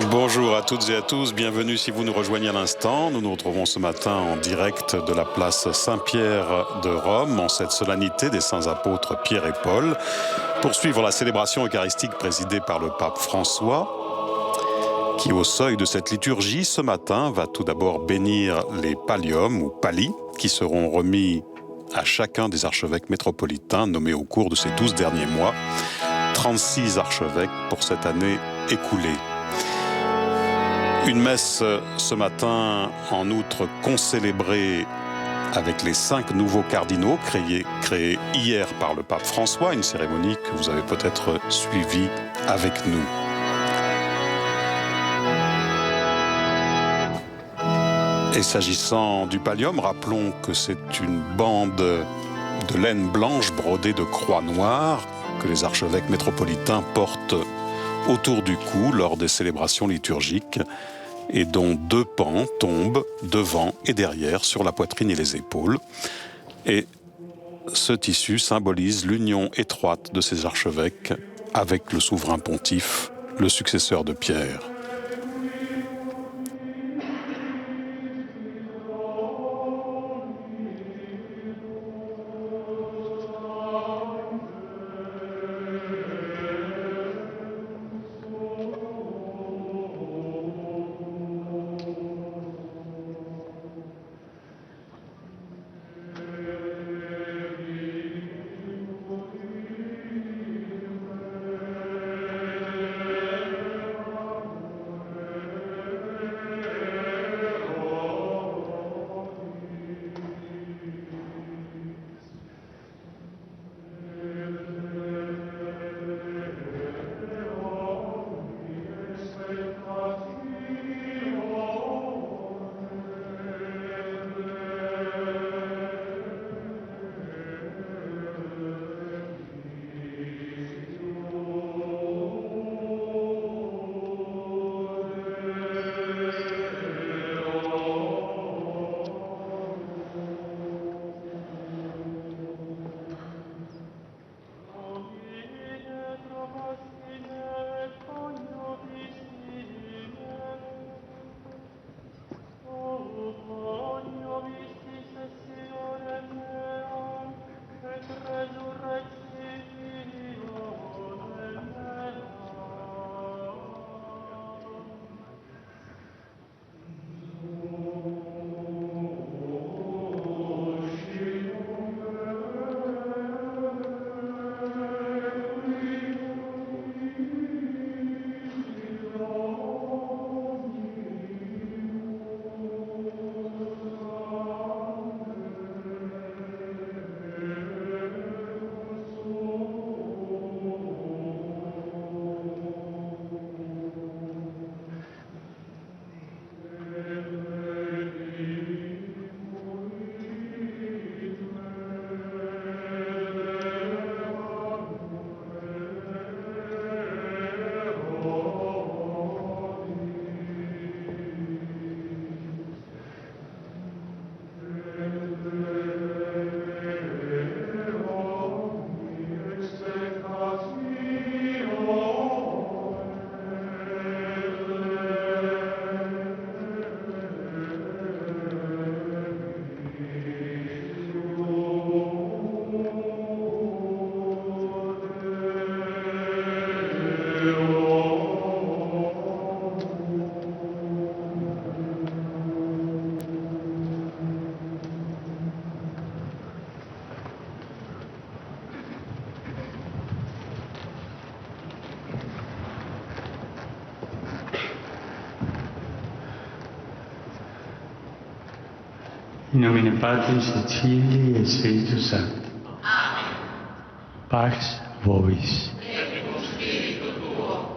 Bonjour à toutes et à tous, bienvenue si vous nous rejoignez à l'instant. Nous nous retrouvons ce matin en direct de la place Saint-Pierre de Rome, en cette solennité des saints apôtres Pierre et Paul, pour suivre la célébration eucharistique présidée par le pape François, qui au seuil de cette liturgie ce matin va tout d'abord bénir les palliums ou pallis, qui seront remis à chacun des archevêques métropolitains nommés au cours de ces 12 derniers mois, 36 archevêques pour cette année écoulée. Une messe ce matin, en outre, concélébrée avec les 5 nouveaux cardinaux créés hier par le pape François, une cérémonie que vous avez peut-être suivie avec nous. Et s'agissant du pallium, rappelons que c'est une bande de laine blanche brodée de croix noires que les archevêques métropolitains portent autour du cou lors des célébrations liturgiques et dont 2 pans tombent devant et derrière sur la poitrine et les épaules. Et ce tissu symbolise l'union étroite de ces archevêques avec le souverain pontife, le successeur de Pierre. In nomine Patris et Filii et Spiritus Sancti. Amen. Pax vobis. Et cum spiritu tuo.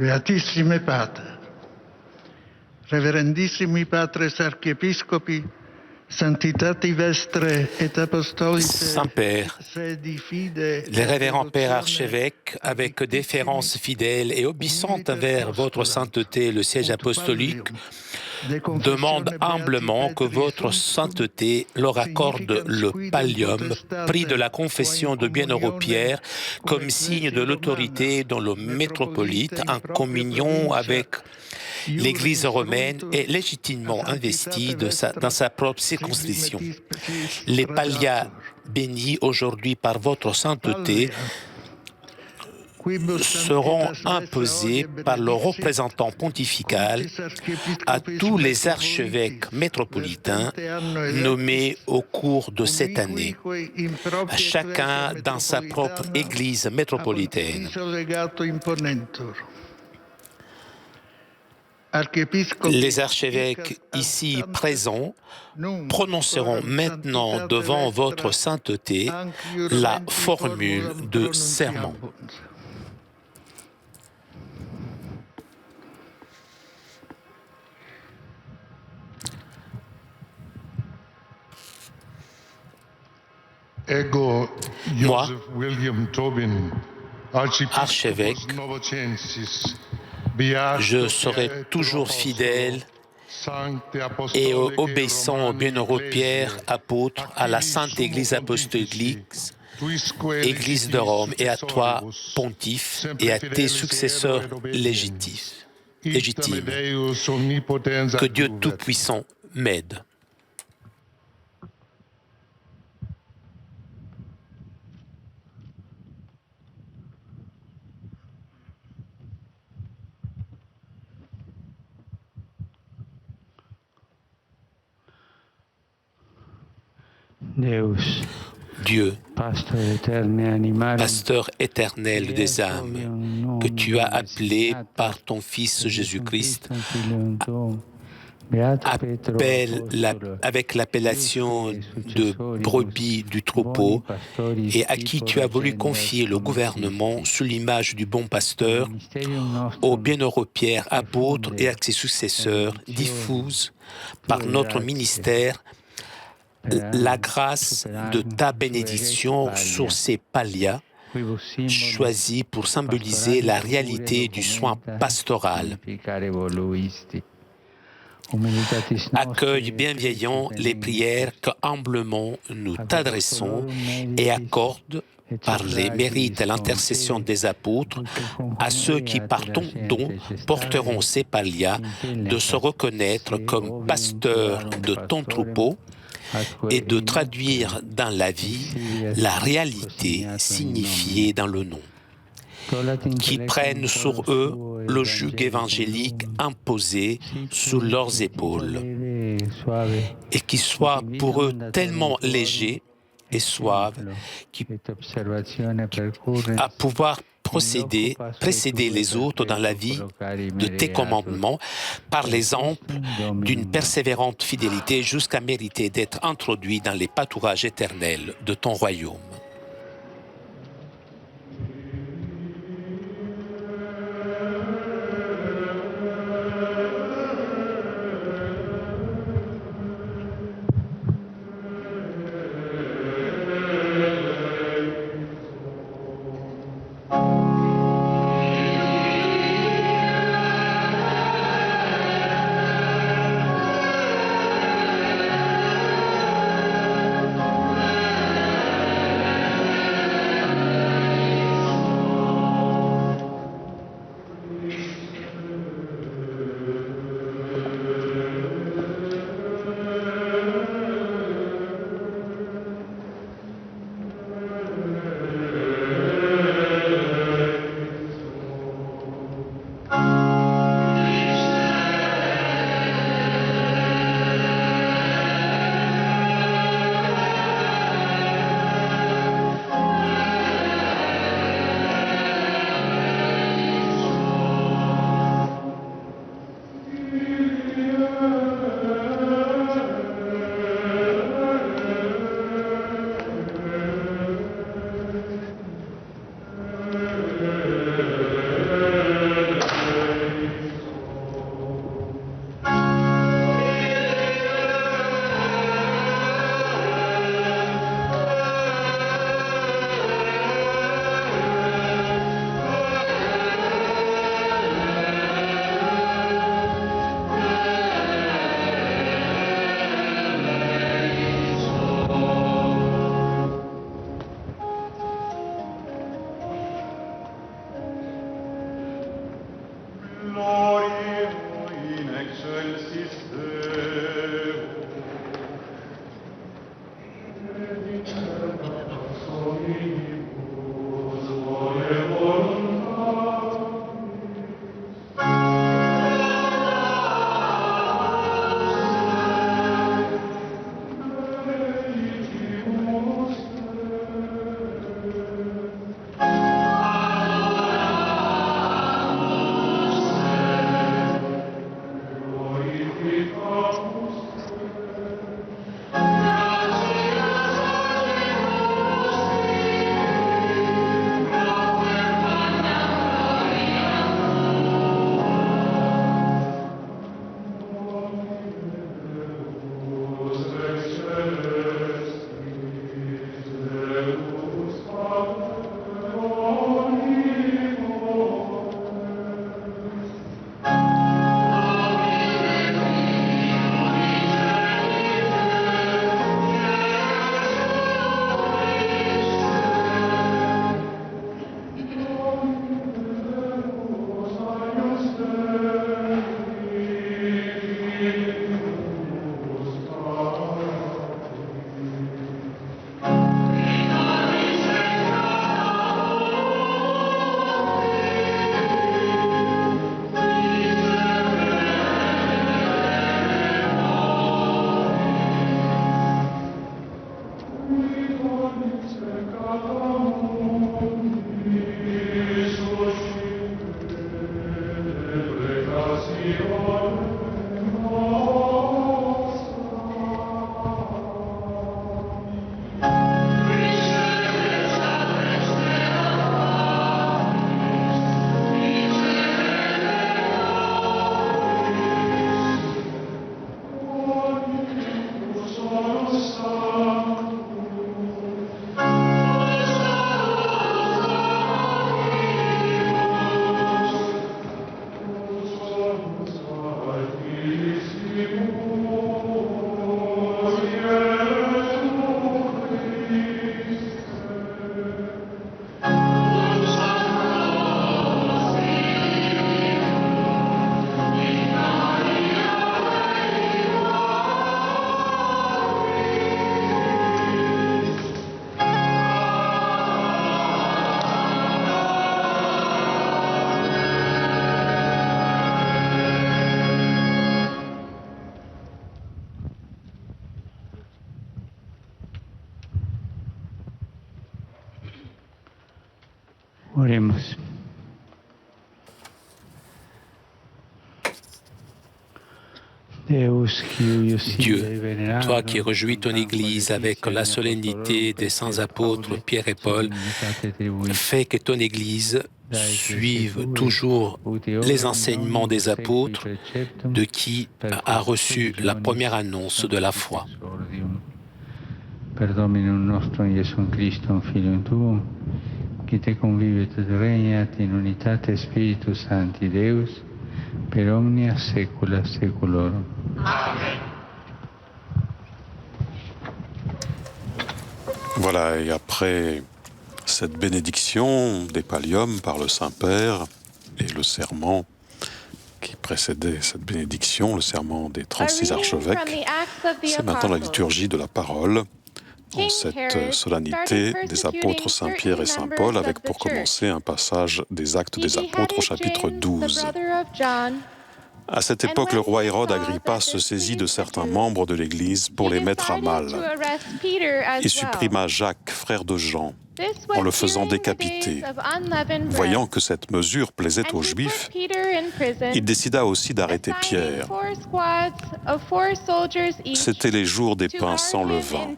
Beatissime Pater, Reverendissimi Patres Archiepiscopi, Sanctitati Vestre et Apostolice, Saint-Père, les révérends pères archevêques, avec déférence fidèle et obéissante envers votre sainteté, le siège apostolique, demandent humblement que votre sainteté leur accorde le pallium, prix de la confession de Bienheureux Pierre, comme signe de l'autorité dont le métropolite, en communion avec l'Église romaine, est légitimement investi dans sa propre circonscription. Les pallias bénis aujourd'hui par votre sainteté seront imposés par le représentant pontifical à tous les archevêques métropolitains nommés au cours de cette année, à chacun dans sa propre église métropolitaine. Les archevêques ici présents prononceront maintenant devant votre sainteté la formule de serment. Moi, archevêque, je serai toujours fidèle et obéissant au bienheureux Pierre, apôtre, à la Sainte Église apostolique, Église de Rome, et à toi, pontife, et à tes successeurs légitimes. Que Dieu Tout-Puissant m'aide. Dieu, pasteur éternel des âmes, que tu as appelé par ton Fils Jésus-Christ, avec l'appellation de brebis du troupeau, et à qui tu as voulu confier le gouvernement sous l'image du bon pasteur, au bienheureux Pierre, apôtre, et à ses successeurs, diffuse par notre ministère la grâce de ta bénédiction sur ces pallias, choisis pour symboliser la réalité du soin pastoral. Accueille bienveillant les prières que humblement nous t'adressons et accorde, par les mérites et l'intercession des apôtres, à ceux qui par ton don porteront ces pallias, de se reconnaître comme pasteurs de ton troupeau et de traduire dans la vie la réalité signifiée dans le nom. Qui prennent sur eux le joug évangélique imposé sous leurs épaules, et qui soit pour eux tellement léger et suave à pouvoir précéder les autres dans la vie de tes commandements par l'exemple d'une persévérante fidélité jusqu'à mériter d'être introduit dans les pâturages éternels de ton royaume. Oremos. Dieu, toi qui réjouis ton Église avec la solennité des saints apôtres Pierre et Paul, fais que ton Église suive toujours les enseignements des apôtres de qui a reçu la première annonce de la foi. Per Dominum nostrum Iesum Christum, Filium Tuum, qui te convive et regnat in unitate Spiritus Sancti Deus, per omnia saecula saeculorum. Amen. Voilà, et après cette bénédiction des palliums par le Saint-Père et le serment qui précédait cette bénédiction, le serment des 36 archevêques, c'est maintenant la liturgie de la parole, en cette solennité des apôtres Saint-Pierre et Saint-Paul, avec pour commencer un passage des Actes des Apôtres au chapitre 12. À cette époque, le roi Hérode Agrippa se saisit de certains membres de l'Église pour les mettre à mal. Il supprima Jacques, frère de Jean, en le faisant décapiter. Voyant que cette mesure plaisait aux Juifs, il décida aussi d'arrêter Pierre. C'étaient les jours des pains sans levain.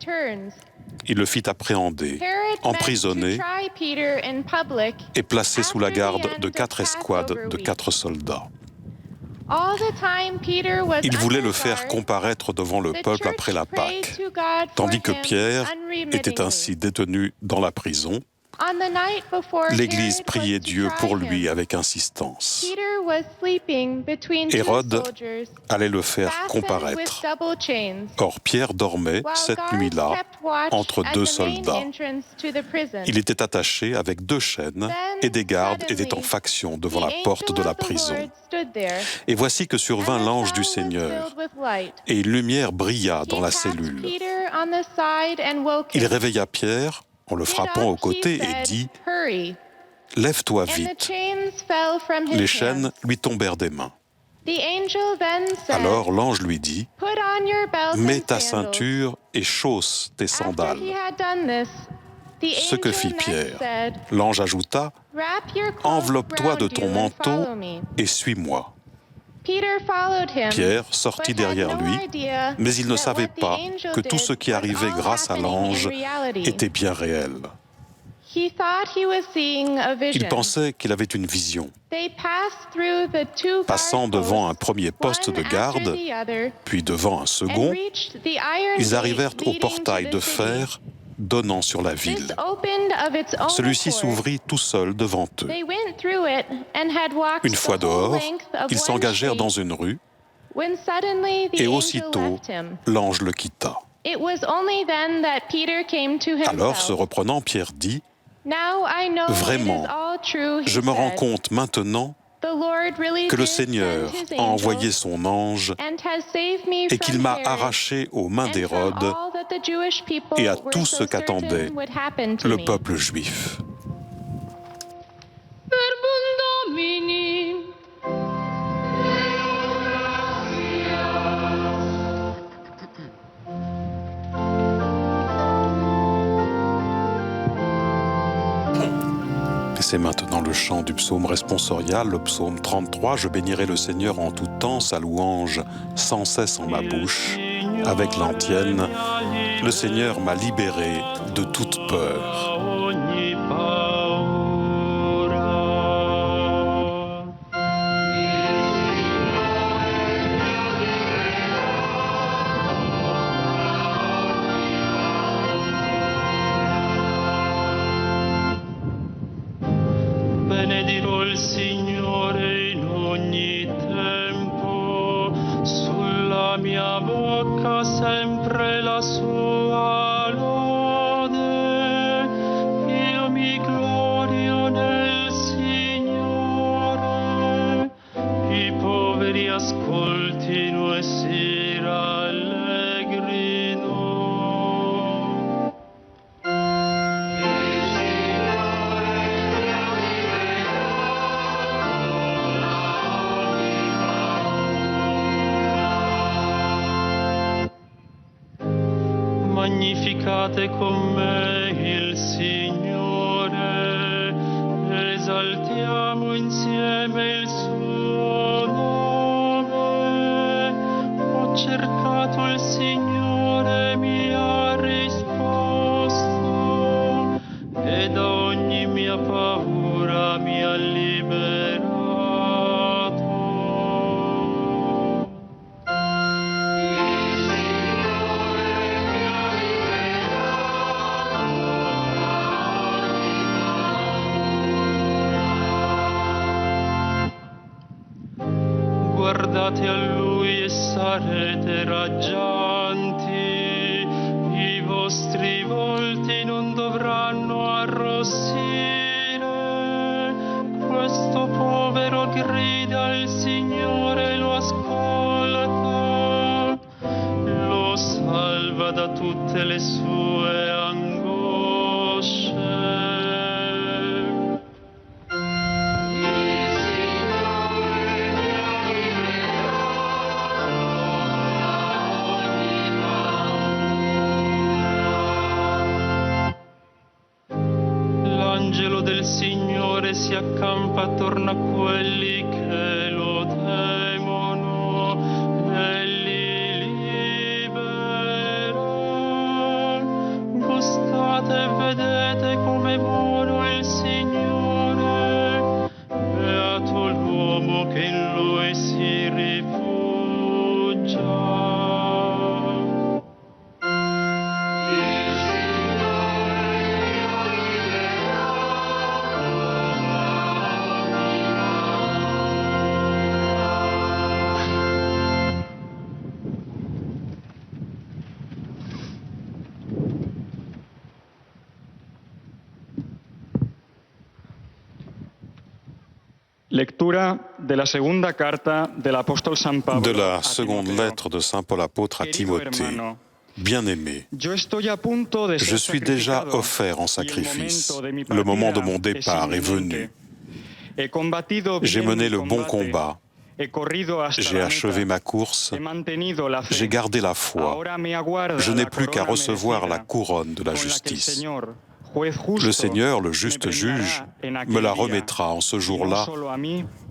Il le fit appréhender, emprisonner et placer sous la garde de 4 escouades de 4 soldats. Il voulait le faire comparaître devant le peuple après la Pâque, tandis que Pierre était ainsi détenu dans la prison. L'Église priait Dieu pour lui avec insistance. Hérode allait le faire comparaître. Or, Pierre dormait cette nuit-là entre 2 soldats. Il était attaché avec 2 chaînes et des gardes étaient en faction devant la porte de la prison. Et voici que survint l'ange du Seigneur, et une lumière brilla dans la cellule. Il réveilla Pierre en le frappant au côté et dit « Lève-toi vite !» Les chaînes lui tombèrent des mains. Alors l'ange lui dit « Mets ta ceinture et chausse tes sandales. » Ce que fit Pierre. L'ange ajouta « Enveloppe-toi de ton manteau et suis-moi. » Pierre sortit derrière lui, mais il ne savait pas que tout ce qui arrivait grâce à l'ange était bien réel. Il pensait qu'il avait une vision. Passant devant un premier poste de garde, puis devant un second, ils arrivèrent au portail de fer donnant sur la ville. Celui-ci s'ouvrit tout seul devant eux. Une fois dehors, ils s'engagèrent dans une rue, et aussitôt, l'ange le quitta. Alors, se reprenant, Pierre dit, « Vraiment, je me rends compte maintenant que le Seigneur a envoyé son ange et qu'il m'a arraché aux mains d'Hérode et à tout ce qu'attendait le peuple juif. » C'est maintenant le chant du psaume responsorial, le psaume 33. Je bénirai le Seigneur en tout temps, sa louange sans cesse en ma bouche. Avec l'antienne, le Seigneur m'a libéré de toute peur. Benedirò il Signore in ogni tempo, sulla mia bocca sempre la sua lode. Io mi glorio nel Signore, i poveri ascoltino e si rallegrino. Magnificate con me il Signore, esaltiamo insieme il suo nome. Ho cercato il Signore, mi ha risposto, e da ogni mia paura mi ha liberato. Guardate a Lui e sarete raggianti, i vostri volti non dovranno arrossire. Questo povero grida al Signore, lo ascolta, lo salva da tutte le sue angosce. L'angelo del Signore si accampa attorno a quelli che lo temono e li libera. Gustate e vedete come buono è il Signore, beato l'uomo che in Lui si rifugia. Lectura de la segunda carta del apóstol San Pablo. De la seconde lettre de Saint Paul apôtre à Timothée. Bien-aimé, je suis déjà offert en sacrifice. Le moment de mon départ est venu. J'ai mené le bon combat. J'ai achevé ma course. J'ai gardé la foi. Je n'ai plus qu'à recevoir la couronne de la justice Le Seigneur, le juste juge, me la remettra en ce jour-là,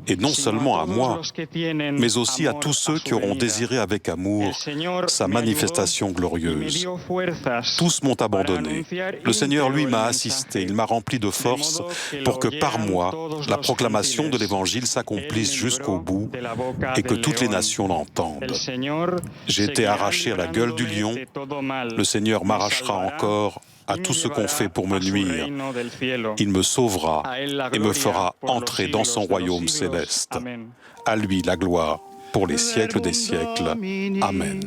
et non seulement à moi, mais aussi à tous ceux qui auront désiré avec amour sa manifestation glorieuse. Tous m'ont abandonné. Le Seigneur, lui, m'a assisté, il m'a rempli de force pour que par moi, la proclamation de l'Évangile s'accomplisse jusqu'au bout et que toutes les nations l'entendent. J'ai été arraché à la gueule du lion, le Seigneur m'arrachera encore à tout ce qu'on fait pour me nuire. Il me sauvera et me fera entrer dans son royaume céleste. À lui la gloire pour les siècles des siècles. Amen.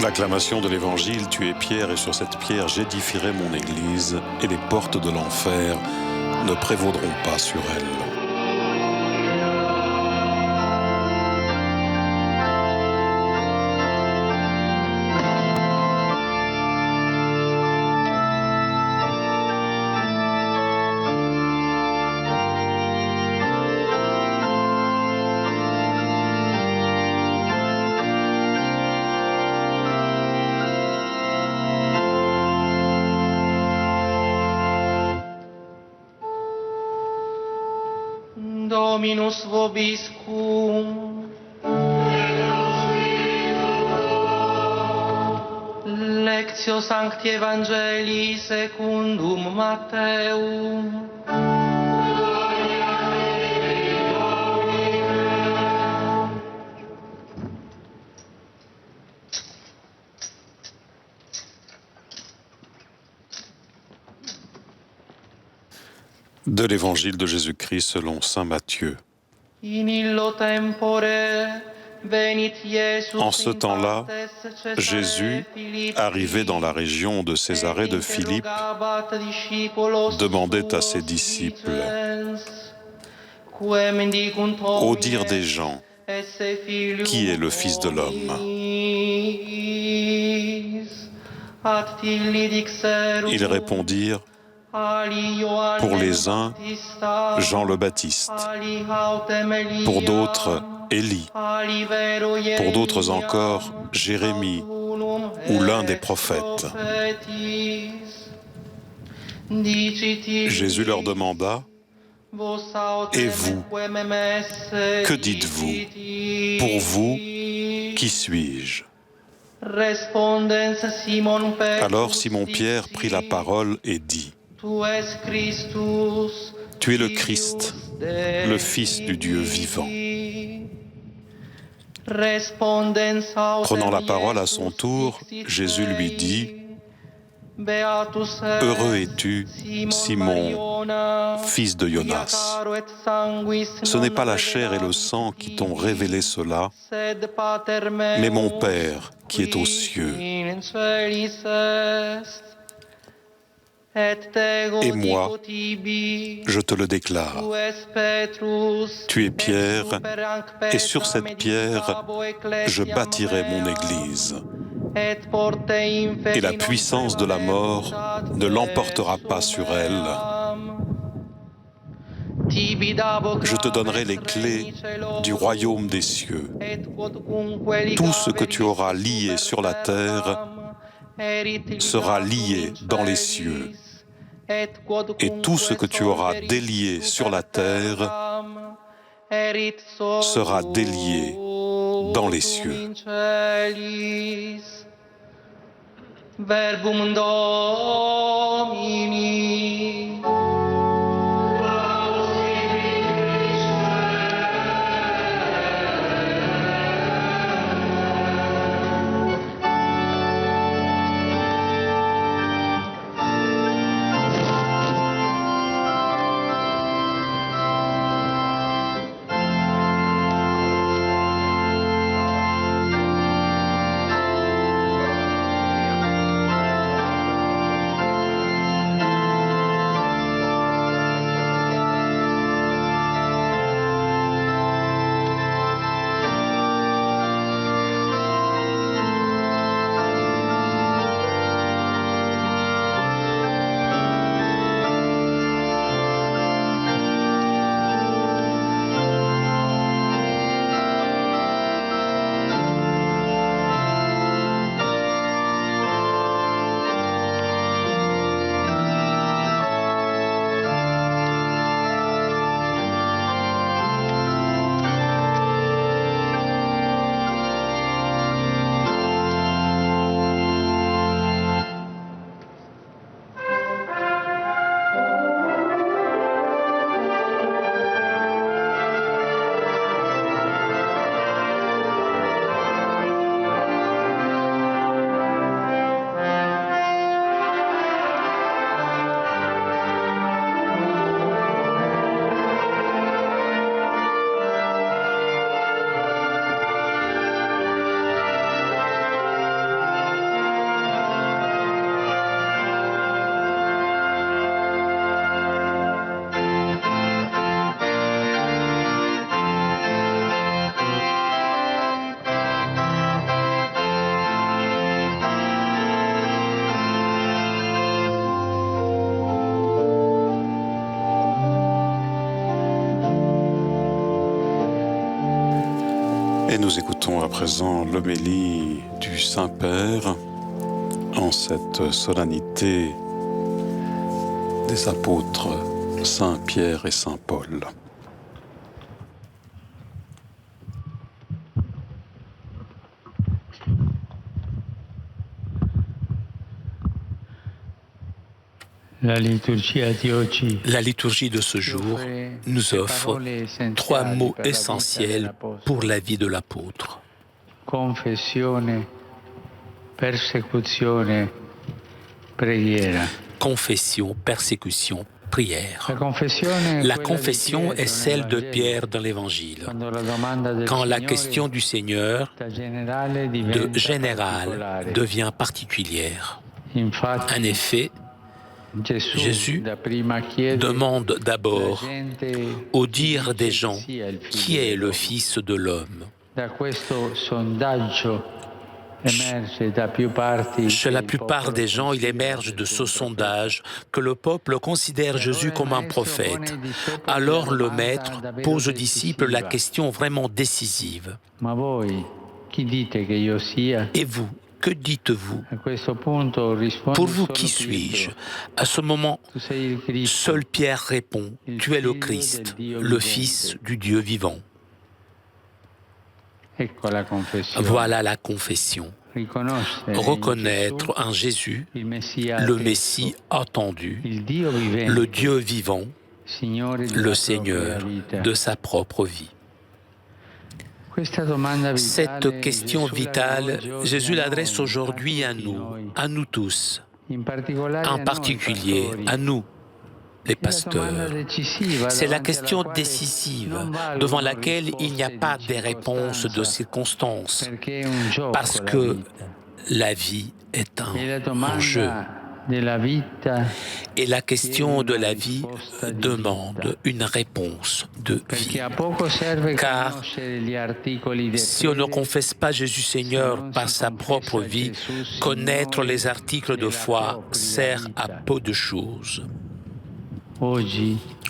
L'acclamation de l'Évangile, tu es pierre et sur cette pierre j'édifierai mon Église et les portes de l'enfer ne prévaudront pas sur elle. Dominus vobiscum. Lectio Sancti Evangelii secundum Matteum. De l'Évangile de Jésus-Christ selon saint Matthieu. En ce temps-là, Jésus, arrivé dans la région de Césarée de Philippe, demandait à ses disciples, « Au dire des gens, qui est le Fils de l'homme ?» Ils répondirent, pour les uns, Jean le Baptiste, pour d'autres, Élie, pour d'autres encore, Jérémie ou l'un des prophètes. Jésus leur demanda, « Et vous, que dites-vous? Pour vous, qui suis-je » Alors Simon-Pierre prit la parole et dit, « Tu es le Christ, le Fils du Dieu vivant. » Prenant la parole à son tour, Jésus lui dit, « Heureux es-tu, Simon, fils de Jonas. Ce n'est pas la chair et le sang qui t'ont révélé cela, mais mon Père qui est aux cieux. Et moi, je te le déclare. Tu es Pierre, et sur cette pierre, je bâtirai mon Église. Et la puissance de la mort ne l'emportera pas sur elle. Je te donnerai les clés du royaume des cieux. Tout ce que tu auras lié sur la terre sera lié dans les cieux. Et tout ce que tu auras délié sur la terre sera délié dans les cieux. Verbum Domini. Et nous écoutons à présent l'homélie du Saint-Père en cette solennité des apôtres Saint Pierre et Saint Paul. La liturgie de ce jour nous offre trois mots essentiels pour la vie de l'apôtre. Confessione, persecuzione, preghiera. Confession, persécution, prière. La confession est celle de Pierre dans l'Évangile. Quand la question du Seigneur de générale devient particulière. En effet, Jésus demande d'abord au dire des gens qui est le Fils de l'homme. Chez la plupart des gens, il émerge de ce sondage que le peuple considère Jésus comme un prophète. Alors le Maître pose aux disciples la question vraiment décisive. Et vous, que dites-vous? Pour vous, qui suis-je? À ce moment, seul Pierre répond, tu es le Christ, le Fils du Dieu vivant. Voilà la confession. Reconnaître en Jésus le Messie attendu, le Dieu vivant, le Seigneur de sa propre vie. Cette question vitale, Jésus l'adresse aujourd'hui à nous tous, en particulier à nous, les pasteurs. C'est la question décisive devant laquelle il n'y a pas de réponse de circonstance, parce que la vie est un enjeu. Et la question de la vie demande une réponse de vie. Car si on ne confesse pas Jésus Seigneur par sa propre vie, connaître les articles de foi sert à peu de choses.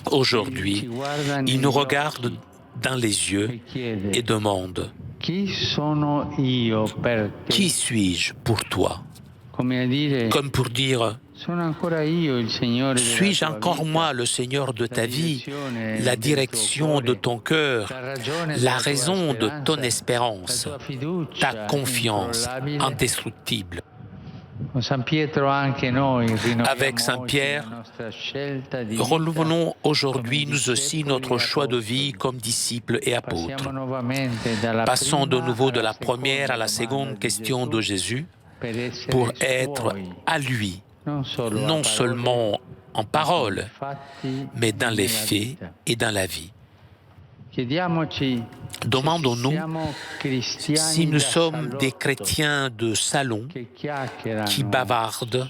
Aujourd'hui, il nous regarde dans les yeux et demande « Qui suis-je pour toi ?» Comme pour dire « Suis-je encore moi le Seigneur de ta vie, la direction de ton cœur, la raison de ton espérance, ta confiance indestructible ?» Avec Saint Pierre, renouvelons aujourd'hui nous aussi notre choix de vie comme disciples et apôtres. Passons de nouveau de la première à la seconde question de Jésus pour être à lui, non seulement en parole, mais dans les faits et dans la vie. Demandons-nous si nous sommes des chrétiens de salon qui bavardent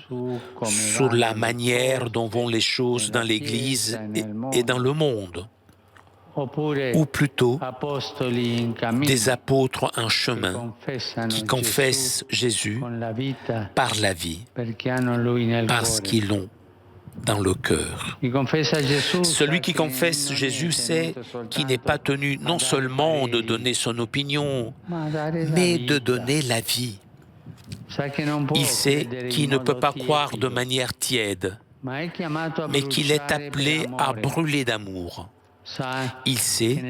sur la manière dont vont les choses dans l'Église et dans le monde, ou plutôt des apôtres en chemin qui confessent Jésus par la vie, parce qu'ils l'ont dans le cœur. Celui qui confesse Jésus sait qu'il n'est pas tenu non seulement de donner son opinion, mais de donner la vie. Il sait qu'il ne peut pas croire de manière tiède, mais qu'il est appelé à brûler d'amour. Il sait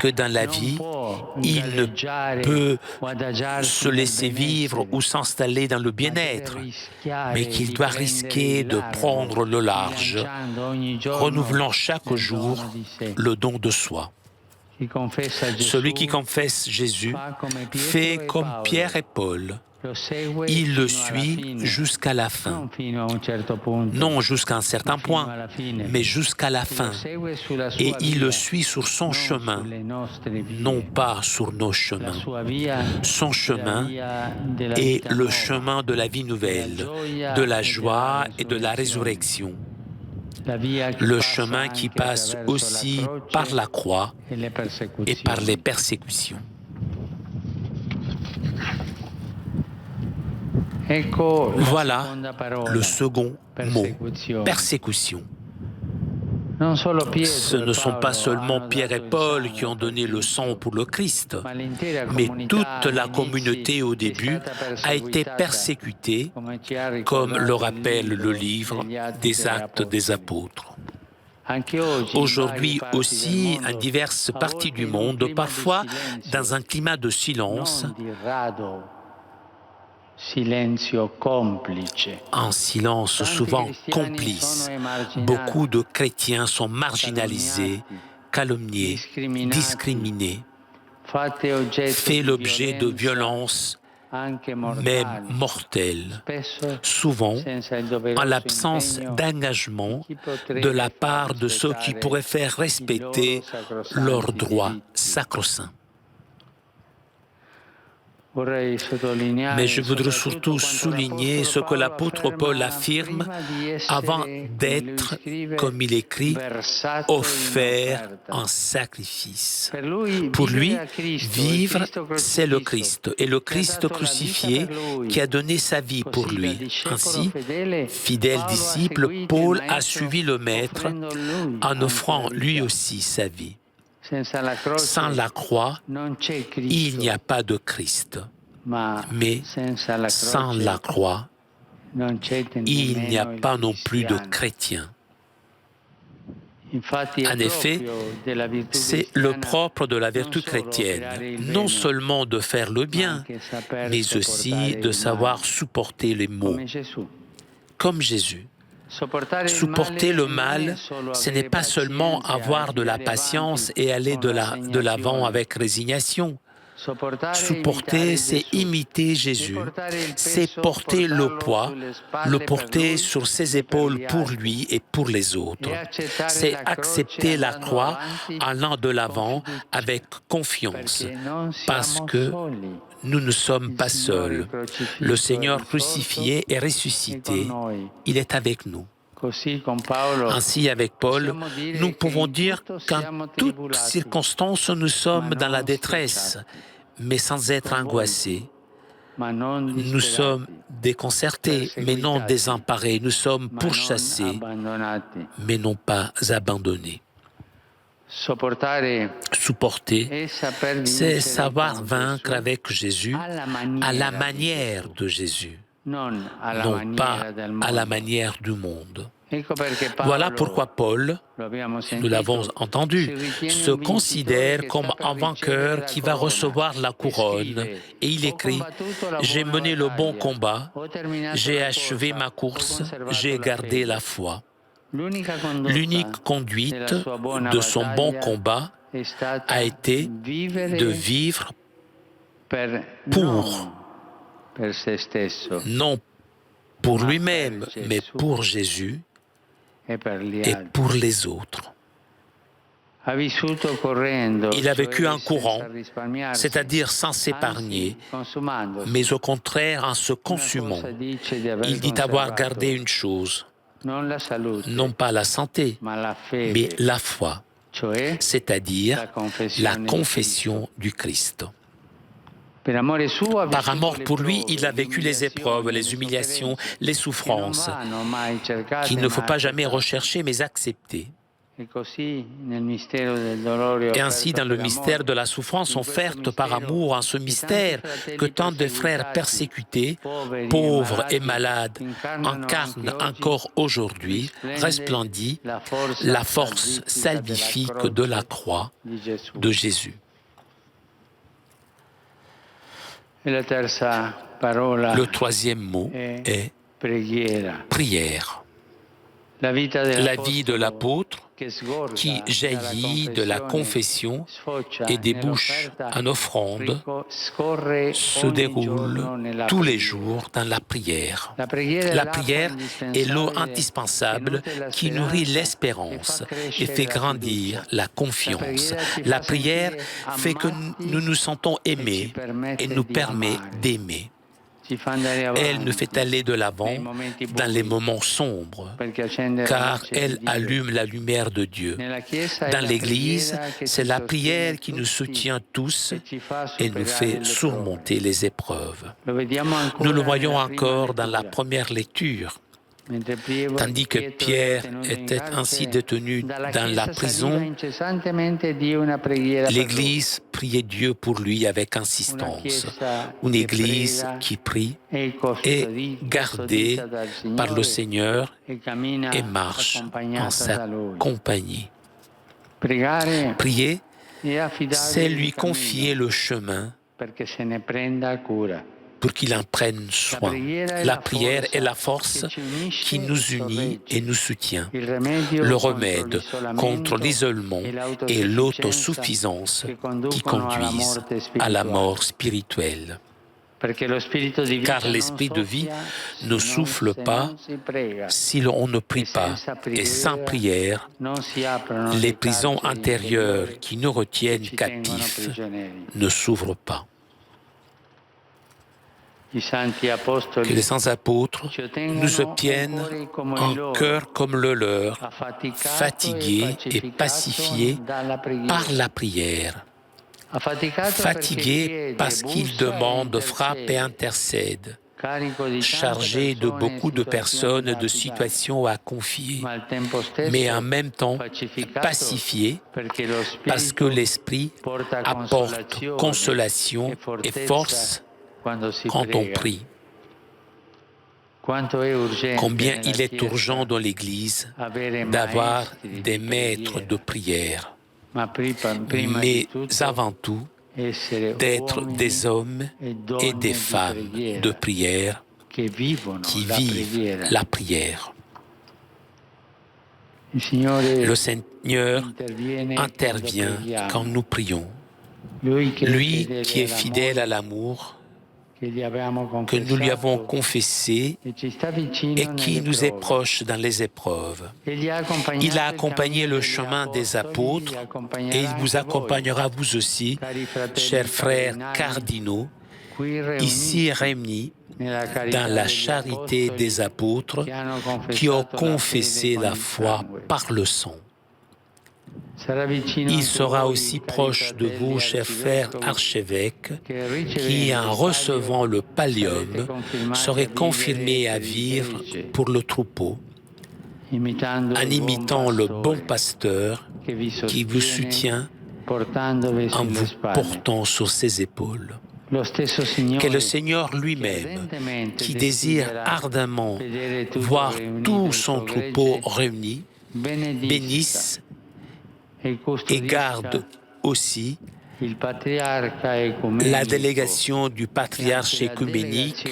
que dans la vie, il ne peut se laisser vivre ou s'installer dans le bien-être, mais qu'il doit risquer de prendre le large, renouvelant chaque jour le don de soi. Celui qui confesse Jésus fait comme Pierre et Paul. Il le suit jusqu'à la fin. Non jusqu'à un certain point, mais jusqu'à la fin. Et il le suit sur son chemin, non pas sur nos chemins. Son chemin est le chemin de la vie nouvelle, de la joie et de la résurrection. Le chemin qui passe aussi par la croix et par les persécutions. Voilà le second mot, persécution. Ce ne sont pas seulement Pierre et Paul qui ont donné le sang pour le Christ, mais toute la communauté au début a été persécutée, comme le rappelle le livre des Actes des Apôtres. Aujourd'hui aussi, en diverses parties du monde, parfois dans un climat de silence, un silence souvent complice. Beaucoup de chrétiens sont marginalisés, calomniés, discriminés, fait l'objet de violences, même mortelles, souvent en l'absence d'engagement de la part de ceux qui pourraient faire respecter leurs droits sacro-saints. Mais je voudrais surtout souligner ce que l'apôtre Paul affirme avant d'être, comme il écrit, offert en sacrifice. Pour lui, vivre, c'est le Christ, et le Christ crucifié qui a donné sa vie pour lui. Ainsi, fidèle disciple, Paul a suivi le Maître en offrant lui aussi sa vie. Sans la croix, il n'y a pas de Christ. Mais sans la croix, il n'y a pas non plus de chrétien. En effet, c'est le propre de la vertu chrétienne, non seulement de faire le bien, mais aussi de savoir supporter les maux, comme Jésus. Supporter le mal, ce n'est pas seulement avoir de la patience et aller de l'avant avec résignation. Supporter, c'est imiter Jésus, c'est porter le poids, le porter sur ses épaules pour lui et pour les autres. C'est accepter la croix allant de l'avant avec confiance, parce que nous ne sommes pas seuls. Le Seigneur crucifié et ressuscité, il est avec nous. Ainsi, avec Paul, nous pouvons dire qu'en toutes circonstances, nous sommes dans la détresse, mais sans être angoissés. Nous sommes déconcertés, mais non désemparés. Nous sommes pourchassés, mais non pas abandonnés. Supporter, c'est savoir vaincre avec Jésus à la manière de Jésus, non pas à la manière du monde. Voilà pourquoi Paul, nous l'avons entendu, se considère comme un vainqueur qui va recevoir la couronne. Et il écrit « J'ai mené le bon combat, j'ai achevé ma course, j'ai gardé la foi ». L'unique conduite de son bon combat a été de vivre pour, non pour lui-même, mais pour Jésus et pour les autres. Il a vécu en courant, c'est-à-dire sans s'épargner, mais au contraire en se consumant. Il dit avoir gardé une chose, non pas la santé, mais la foi, c'est-à-dire la confession du Christ. Par amour pour lui, il a vécu les épreuves, les humiliations, les souffrances, qu'il ne faut pas jamais rechercher, mais accepter. Et ainsi, dans le mystère de la souffrance offerte par amour, en ce mystère que tant de frères persécutés, pauvres et malades, incarnent encore aujourd'hui, resplendit la force salvifique de la croix de Jésus. Le troisième mot est prière. La vie de l'apôtre qui jaillit de la confession et débouche en offrande se déroule tous les jours dans la prière. La prière est l'eau indispensable qui nourrit l'espérance et fait grandir la confiance. La prière fait que nous nous sentons aimés et nous permet d'aimer. Elle nous fait aller de l'avant dans les moments sombres, car elle allume la lumière de Dieu. Dans l'Église, c'est la prière qui nous soutient tous et nous fait surmonter les épreuves. Nous le voyons encore dans la première lecture. Tandis que Pierre était ainsi détenu dans la prison, l'Église priait Dieu pour lui avec insistance. Une Église qui prie est gardée par le Seigneur et marche en sa compagnie. Prier, c'est lui confier le chemin pour qu'il en prenne soin. La prière est la force qui nous unit et nous soutient. Le remède contre l'isolement et l'autosuffisance qui conduisent à la mort spirituelle. Car l'esprit de vie ne souffle pas si l'on ne prie pas. Et sans prière, les prisons intérieures qui nous retiennent captifs ne s'ouvrent pas. Que les saints apôtres nous obtiennent un cœur comme le leur, fatigué et pacifié par la prière. Fatigué parce qu'ils demandent, frappent et intercèdent, chargés de beaucoup de personnes et de situations à confier, mais en même temps pacifiés parce que l'Esprit apporte consolation et force quand on prie. Combien il est urgent dans l'Église d'avoir des maîtres de prière, mais avant tout d'être des hommes et des femmes de prière qui vivent la prière. Le Seigneur intervient quand nous prions. Lui qui est fidèle à l'amour que nous lui avons confessé et qui nous est proche dans les épreuves. Il a accompagné le chemin des apôtres et il vous accompagnera vous aussi, chers frères cardinaux, ici réunis dans la charité des apôtres qui ont confessé la foi par le sang. Il sera aussi proche de vous, chers frères archevêques, qui, en recevant le pallium, seraient confirmés à vivre pour le troupeau, en imitant le bon pasteur qui vous soutient en vous portant sur ses épaules. Que le Seigneur lui-même, qui désire ardemment voir tout son troupeau réuni, bénisse et garde aussi la délégation du patriarche écuménique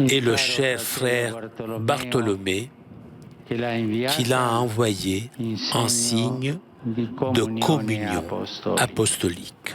et le cher frère Bartholomé qu'il a envoyé en signe de communion apostolique.